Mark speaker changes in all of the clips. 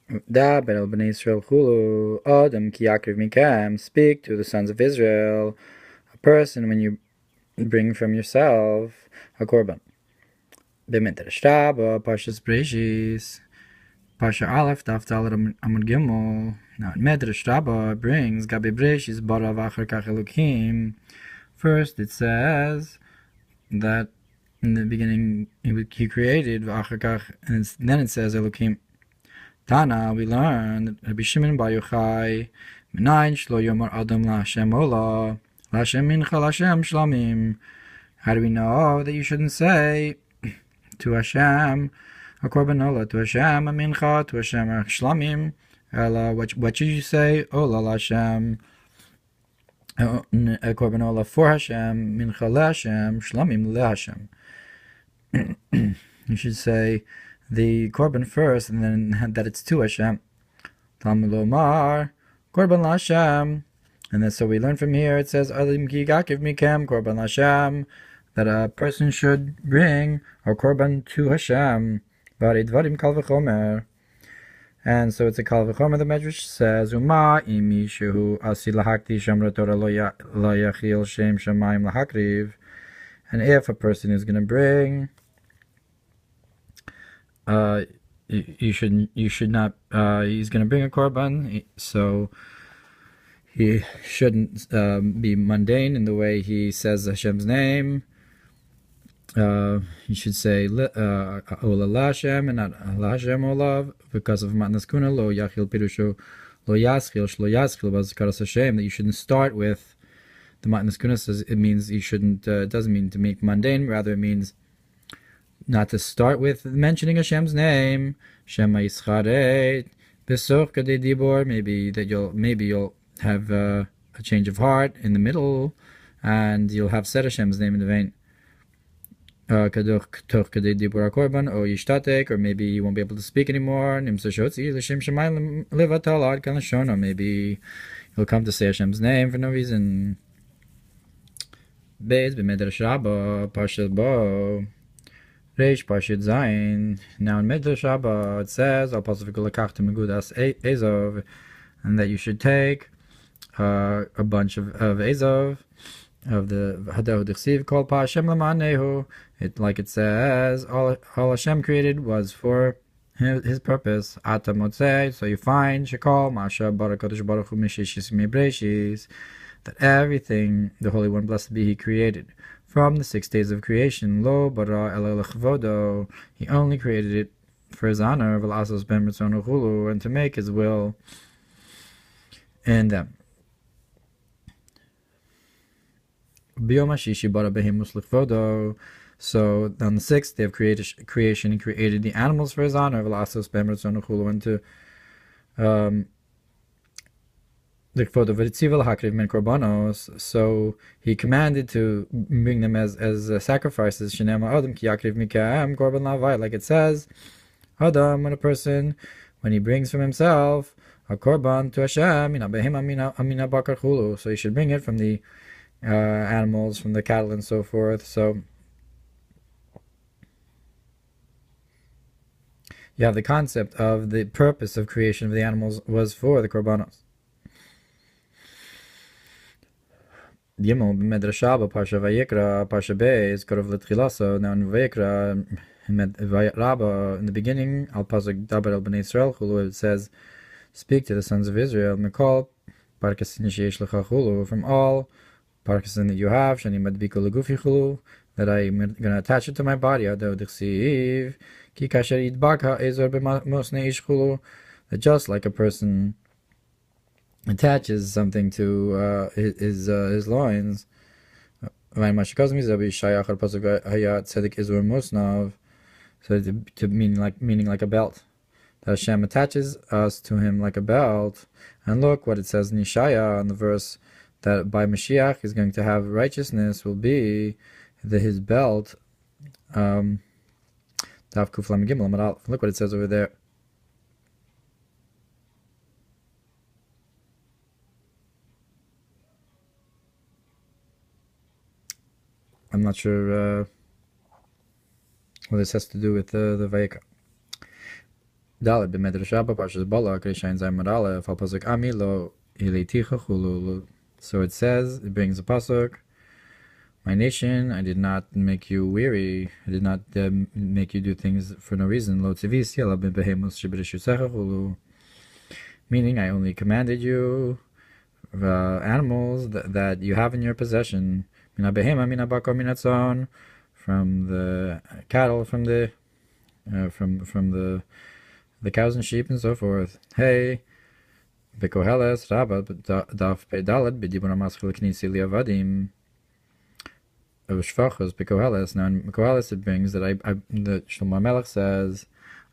Speaker 1: Daber el bnei Israel chulu adam ki Yakriv mikem. Speak to the sons of Israel, a person when you bring from yourself a korban. B'mitter Shtaba, Parshas Breshis, Parsha Aleph, Daf Dalet Amud Gimel. Now in Midrash Rabbah brings Gabi Breshis bara v'achar kach Elokim. First it says that in the beginning he created v'achar kach, and then it says Elokim. Tana, we learn that Rabbi Shimon Bar Yochai, Menayin shlo yomar adam laHashem ola, laHashem mincha laHashem shlamim. How do we know that you shouldn't say to Hashem a korban ola, to Hashem a mincha, to Hashem a shlamim? What should you say? Ola laHashem, a korban ola for Hashem, mincha laHashem, shlamim laHashem. You should say the korban first, and then that it's to Hashem. Talmud Mamar, korban laHashem. And then so we learn from here, it says, Alim ki Yakriv mikem, korban laHashem, that a person should bring a korban to Hashem. Dvarim kal v'chomer. And so it's a kal v'chomer, the Medrash says, Uma imi shehu asi lahakti shamra Torah lo yachil shem shamayim lahakriv. And if a person is going to bring, you should not, he's going to bring a korban, so he shouldn't be mundane in the way he says Hashem's name. You should say Ola laHashem and not laHashem Olav, because of Matnas Kuna lo yachil pirusho lo yaschil shlo yaschil b'zikaras Hashem, that you shouldn't start with the Matnas Kuna. Says it means you shouldn't, it doesn't mean to make mundane, rather it means not to start with mentioning Hashem's name. Shema Yischaret Besoch Kadei Dibor. Maybe you'll have a change of heart in the middle, and you'll have said Hashem's name in the vein. Kadoch Toch Kadei Dibor HaKorban, or Yishtatek, or maybe you won't be able to speak anymore. Nimsa Shotzi L'Shem Shemayim Levatal Ad Kan Lashon, or maybe you'll come to say Hashem's name for no reason. Beis B'Medrash Rabbah Parshas Bo Reish Parshas Zayin. Now in Medrash Rabbah it says Al Pasuk V'Lakachtem Megudas Ezov, and that you should take a bunch of Ezov, of the Hadahu D'Chsiv called Pa Hashem L'Manehu. Like it says, all Hashem created was for his purpose. Ata Motzei, so you find Shekol Masha Barakadosh Baruch Hu Mishishis Mibreshis, that everything the Holy One, blessed be He, created from the 6 days of creation. Lo bara ela lechvodo, He only created it for His honor. V'lasos ben ritzono chulu, and to make His will in them. Biyom hashishi bara behemus lechvodo. So on the 6th day of creation, He created the animals for His honor. V'lasos ben ritzono chulu, and to so He commanded to bring them as sacrifices. Adam ki Yakriv mikem korban lavai, like it says, Adam, when he brings from himself a korban to Hashem, amina bakar chulu, so he should bring it from the animals, from the cattle and so forth. So you have the concept of the purpose of creation of the animals was for the korbanos. Gimel Medrash Rabbah Parsha Vayikra Parsha Beis Korov L'Tchilaso. Now in Vayikra Rabbah, in the beginning, Al Pasuk Daber El Bnei Israel Chulu, it says, speak to the sons of Israel, Mekol Parkasin Sheyesh Lecha Chulu, from all Parkasin that you have, Shani Madbiko Legufi Chulu, that I'm going to attach it to my body. Ado D'Chsiv Ki Kasher Yidbak HaEzor B'Mosnei Ish Chulu, that just like a person attaches something to his loins. So to meaning like a belt. That Hashem attaches us to Him like a belt. And look what it says in Yeshaya, in the verse, that by Mashiach He's going to have righteousness will be His belt. Look what it says over there. I'm not sure what this has to do with the Vayikra. Dalet b'medrash Rabba Parshas Balak Reishain Zayin Aleph Al Pasuk Ami Lo Hileiticha Chulu. So it says, it brings a pasuk. My nation, I did not make you weary. I did not make you do things for no reason. Lo tzivisi ala b'behemus sheb'rishusecha chulu. Meaning, I only commanded you animals that you have in your possession. Mina behema, mina bakar, mina tzon, from the cattle, from the cows and sheep and so forth. Hey, b'koheles rabba daf pedalad b'dibur amaschil knisi liavadim. Of Shvachos b'koheles. Now in Koheles it brings that the Shlomo Melech says,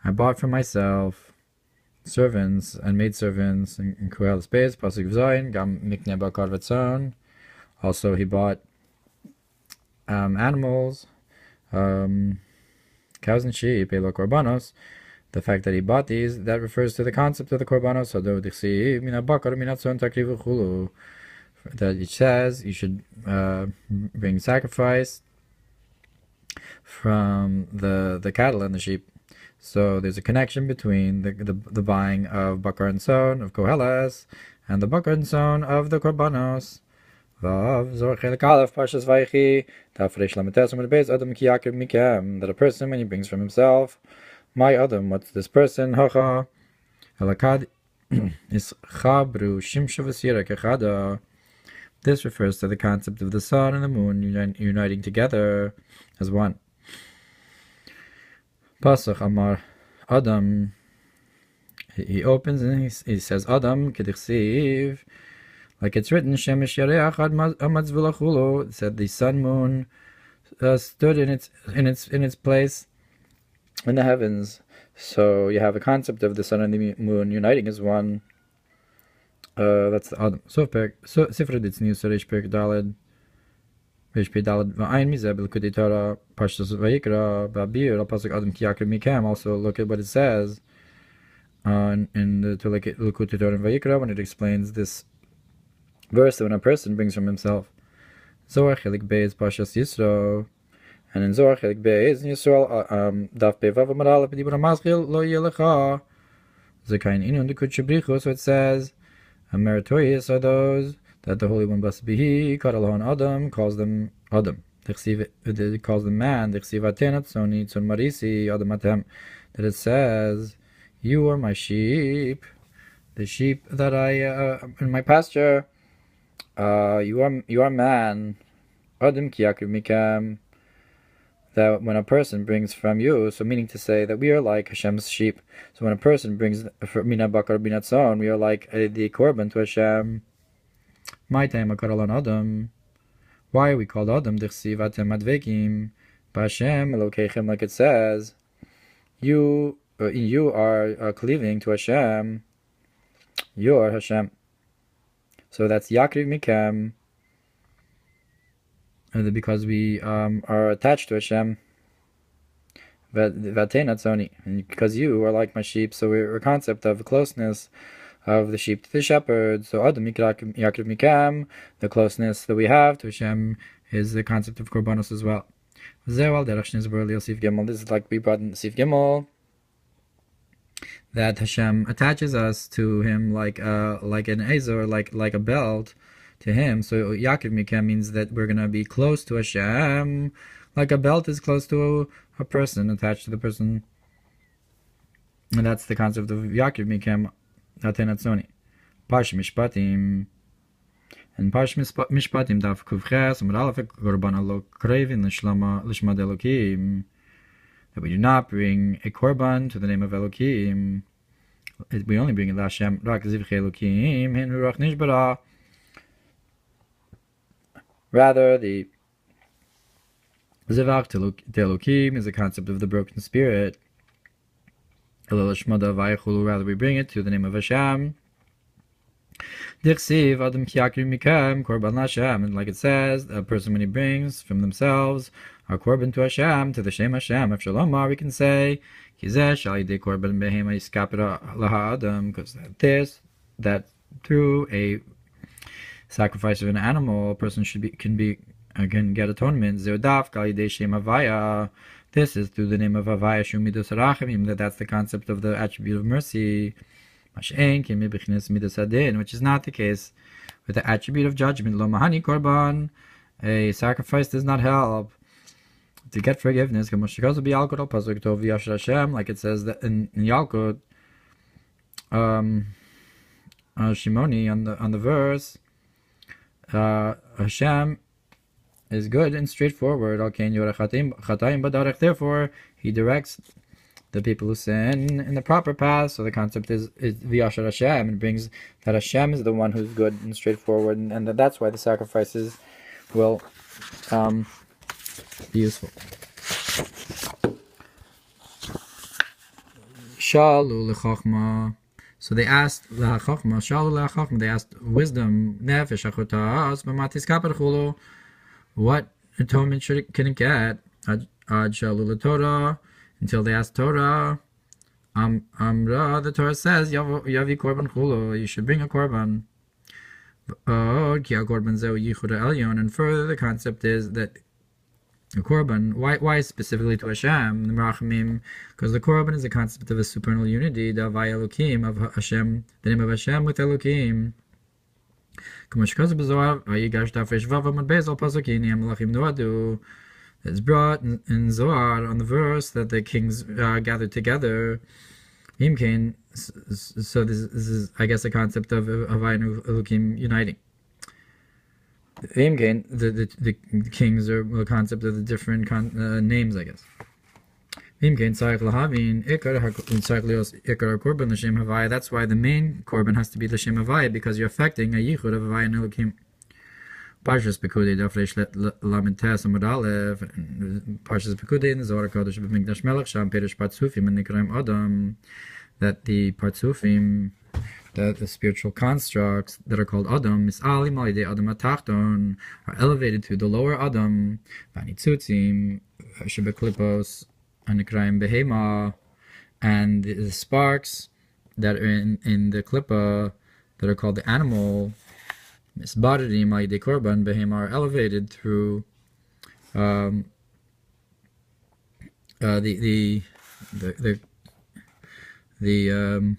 Speaker 1: I bought for myself servants and maidservants in Koheles Beis Pasuk Zayin Gam Mikne Bakar V'Tzon. Also he bought animals, cows and sheep, Elo Korbanos. The fact that he bought these, that refers to the concept of the Korbanos. Hado Dichsi Mina Bakar Mina Tzon Yakriv Chulu. That it says you should bring sacrifice from the cattle and the sheep. So there's a connection between the buying of bakar and son of Koheles and the bakar and son of the korbanos. Parshas Vayikra, that a person, when he brings from himself, my Adam, what's this person? Hacha Halakad is Chabru Shimsha V'Sira Kechada. This refers to the concept of the sun and the moon uniting together as one. Pasach Amar Adam. He opens and he says Adam Kedichsiv, like it's written Shemesh Yareach Ad Amad Zvulachulu. It said the sun moon stood in its place in the heavens. So you have a concept of the sun and the moon uniting as one. That's the Adam. So Sifra Ditzniu Sarish Perk Daled Rish Pe Daled Va'ain Mizeb L'Kudei Torah Parshas Vayikra Ba'bir Al Pasuk Adam Ki Yakriv Mikam. Also look at what it says in the L'Kudei Torah and Vayikra when it explains this verse that when a person brings from himself. Zohar Chelik Beis Parshas Yisro, and in Zohar Chelik Beis Yisro Daf Pevav Amar Aleph Dibur HaMaschil Lo Yelecha Zekayin Inu D'Kud Shebrichu. So it says, meritorious are those that the Holy One, blessed be He, Karalon Adam, calls them Adam. It calls them man. That it says, you are my sheep, the sheep that I in my pasture. You are man. Adam ki Yakriv mikam. That when a person brings from you, so meaning to say that we are like Hashem's sheep. So when a person brings mina bakar bina tzon, we are like the korban to Hashem. My time akaral Adam. Why are we called Adam? Dichsiv atem advekim b'Hashem Elokeichem, like it says, you are cleaving to Hashem. You are Hashem. So that's Yakriv mikam. Because we are attached to Hashem, and because you are like my sheep, so we're a concept of closeness of the sheep to the shepherd. So Adam Yakriv Mikam, the closeness that we have to Hashem, is the concept of Korbanos as well. This is like we brought in Sif Gimel, that Hashem attaches us to Him like an Azor, like a belt to Him. So Yakriv Mikam means that we're going to be close to Hashem, like a belt is close to a person, attached to the person. And that's the concept of Yakriv Mikam Atenatzoni. Parsh Mishpatim. And Parsh Mishpatim Daf Kuvches Amar Aleph Korban Lo Krevin Lishma Elokim. That we do not bring a korban to the name of Elokim. We only bring it to Hashem. Rak Zivche Elokim Hin Ruach Nishbara. Rather, the Zivach Telokim is a concept of the broken spirit. Rather, we bring it to the name of Hashem. Dichsiv Adam Ki Yakriv Mikam Korban Hashem, and like it says, a person when he brings from themselves a korban to Hashem, to the Shem Hashem. If Shalomar, we can say Kizeh Shalidei Korban Behema Yiskapira Laha Adam, because that through a sacrifice of an animal, a person can get atonement. This This is through the name of Havaya Shumidus Rachamim, that's the concept of the attribute of mercy, which is not the case with the attribute of judgment. Lo mahani korban, a sacrifice does not help to get forgiveness. Like it says that in Yalkut, Shimoni on the verse, Hashem is good and straightforward. Therefore, He directs the people who sin in the proper path. So the concept is V'yashar Hashem. It brings that Hashem is the one who's good and straightforward, and that's why the sacrifices will be useful. Shalu l'chachma. So they asked l'chachma. Shalu l'chachma. They asked wisdom. Nefesh achotas b'matis kaper chulu. What atonement can it get? Ad shalu l'Torah. Until they asked Torah. Amra. The Torah says yavi korban chulu. You should bring a korban. And further, the concept is that the korban, why specifically to Hashem? Because the korban is a concept of a supernal unity, the Havaya Elokim of Hashem, the name of Hashem with Elokim. It's brought in Zohar on the verse that the kings gathered together. So this is, I guess, a concept of Havaya Elokim uniting. The kings are a concept of the different names, I guess. That's why the main korban has to be l'shem Havaya, because you're affecting a yichud of Havaya and Elokim. Parshas Pekudei Dafresh Lamentes Amud Aleph, Parshas Pekudei in the Zohar Kodesh B'Mikdash Melech Sham Perish Partzufim and Nikraim Adam, that the Partzufim, the spiritual constructs that are called Adam, Mis'alim Alidei Adam Atachton, are elevated to the lower Adam, Vanitzutzim, Shebeklipos, Anikraim Behema, and the sparks that are in the Klippa that are called the animal, Misbaradim Alidei Korban Behema, are elevated through the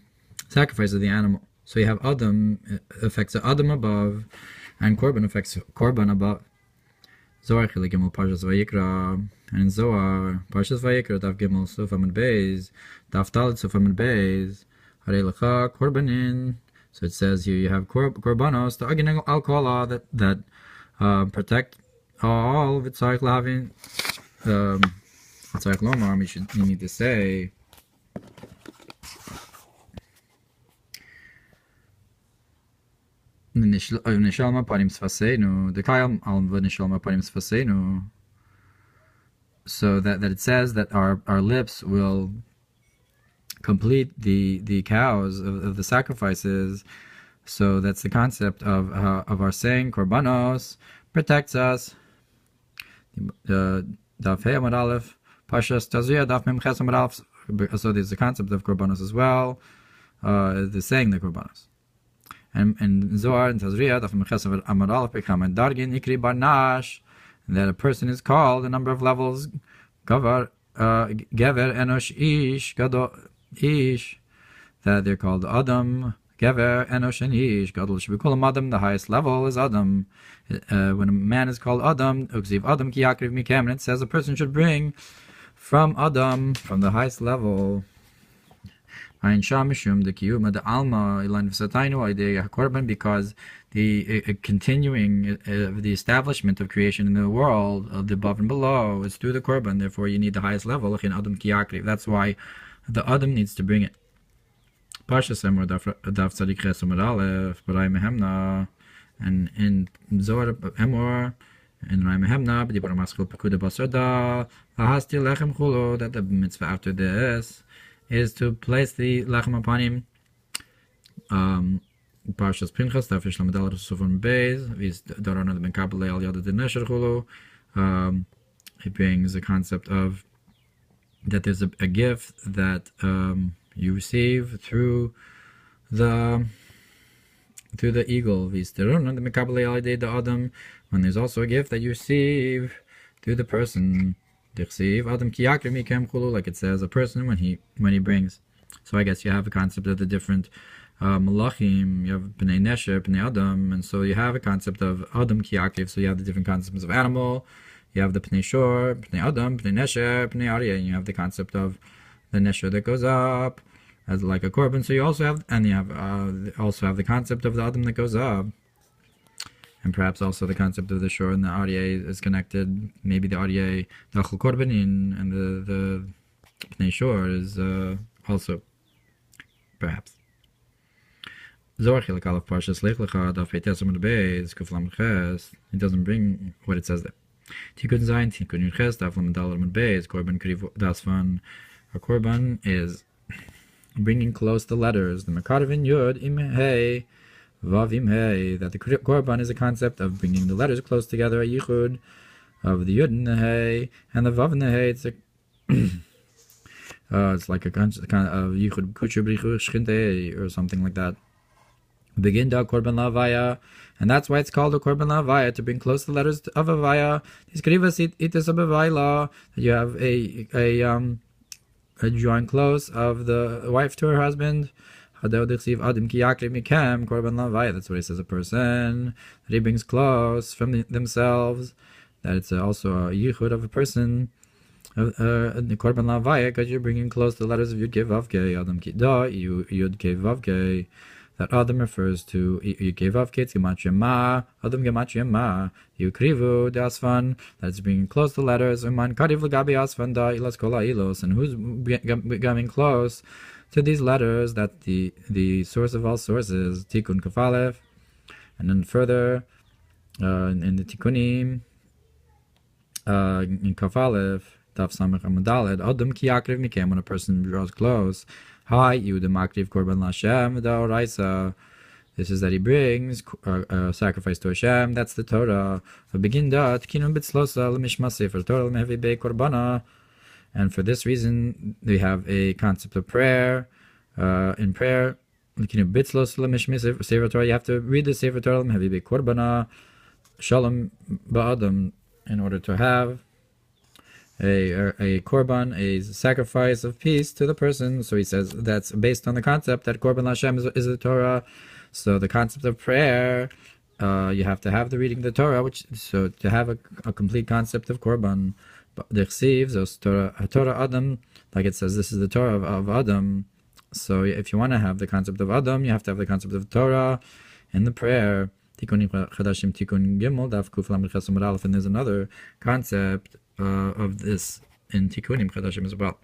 Speaker 1: sacrifice of the animal. So you have Adam affects Adam above, and Korban affects Korban above. Zohar Chilek Gimel Parshas Vayikra, and in Zohar Parshas Vayikra Daf Gimel Suf Amud Beis, Daf Dalet Suf Amud Beis, Harei Lecha Korbanin. So it says here you have Korbanos, the Agin Al Kola, that protect all of it. Tzarich Lahavin, Tzarich Lomar. You need to say. So that it says that our lips will complete the cows of the sacrifices. So that's the concept of our saying korbanos protects us. Daf Hey Amud Aleph Parshas Tazria Daf Mem Ches Amud Aleph. So there's the concept of korbanos as well. The saying the korbanos. And Zohar and Tazria Daf Mem Ches Amud Aleph become a dargin יקריב barnash, that a person is called a number of levels. Gavar Gever Enosh Ish Gadol Ish, that they're called Adam, Gever, Enosh, and Ish. Gadol Shebikulam Adam, the highest level is Adam. When a man is called Adam, Uksiv Adam ki Yakriv mikem, and it says a person should bring from Adam, from the highest level. Ein Shamishum, the Kiyuma, the Alma, Ilan V'Satainu, Idea Korban, because the continuing the establishment of creation in the world, of the above and below, is through the Korban. Therefore, you need the highest level. Adam ki Yakriv. That's why the Adam needs to bring it. Parshas Emor Daf Tzadik Ches Amud Aleph B'Rai Mehemna, and in Zohar Emor in Rai Mehemna B'Dibur Maskil Pekuda Basarda Lahasti Lechem Chulo, that the mitzvah after this is to place the lechem upon him. Parshas Pinchas Daf Yishlam Adal Sufan Beis Vis Dorona the Ben Kabbalei Al Yada Dinesher Chulo. He brings the concept of that there's a gift that you receive through the eagle. When there's also a gift that you receive through the person. Adam ki Yakriv mikem chulu, like it says, a person when he brings. So I guess you have a concept of the different malachim. You have b'nei nesher, b'nei adam, and so you have a concept of Adam ki Yakriv. So you have the different concepts of animal. You have the pnei shor, pnei adam, pnei nesher, pnei aryeh, and you have the concept of the nesher that goes up as like a korban. So you also have, and you have also have the concept of the adam that goes up, and perhaps also the concept of the shor and the aryeh is connected. Maybe the aryeh, the achol korbanin, and the pnei shor is also perhaps. Zohar chilek aleph Parshas lech lecha daf peites amud beis kuf lamed ches. It doesn't bring what it says there. Tikkun zayin tikkun yud ches daf lamed dal amud beis korban kriv das van. A korban is bringing close the letters. The mekadevin yud im hey vav im hey. That the korban is a concept of bringing the letters close together. A yichud of the yud and the hey and the vav and the hey. It's like a kind of yichud kucher b'richu shchinte or something like that. Begin da korban lavaya, and that's why it's called a korban lavaya, to bring close the letters of avaya. Iskrivas itis abavayla, that you have a drawing close of the wife to her husband. That's what he says, a person that he brings close from themselves. That it's also a yichud of a person. The korban lavaya, because you're bringing close the letters of Yud Kei Vav Kei, Adam Ki Da, Yud Kei Vav Kei. That Adam refers to Yud Kei Vav Kei, Gematria Ma, Adam Gematria Ma, Yakriv the Asfan, that's bringing close the letters, Uman Kariv Lagabi Asfan Da Ilas Kola Ilos, and who's coming close to these letters, that the source of all sources, Tikkun Kafalev, and then further in the Tikkunim, in Kafalev, Taf Samach Amadaled, Adam Ki Yakriv Mikem, when a person draws close. Hi, you the Makriv Korban Lashem Daoraisa. This is that he brings a sacrifice to Hashem. That's the Torah. Begin da Tkinun Bitzlosa Lemishma Sefer Torah Lemevi Be Korbana. And for this reason, they have a concept of prayer. In prayer, Tkinun Bitzlosa Lemishma Sefer Torah. You have to read the Sefer Torah Lemevi Be Korbana Shalom Ba'adam in order to have a korban, a sacrifice of peace to the person. So he says that's based on the concept that korban Hashem is the Torah. So the concept of prayer, you have to have the reading of the Torah, so to have a complete concept of korban. The Yakriv, Hatorah Adam, like it says, this is the Torah of Adam. So if you want to have the concept of Adam, you have to have the concept of Torah and the prayer. Tikkun Chadashim Tikkun Gimel Daf Kuf Lamed Ches Amud Aleph, and there's another concept of this in Tikkunim Chadashim as well.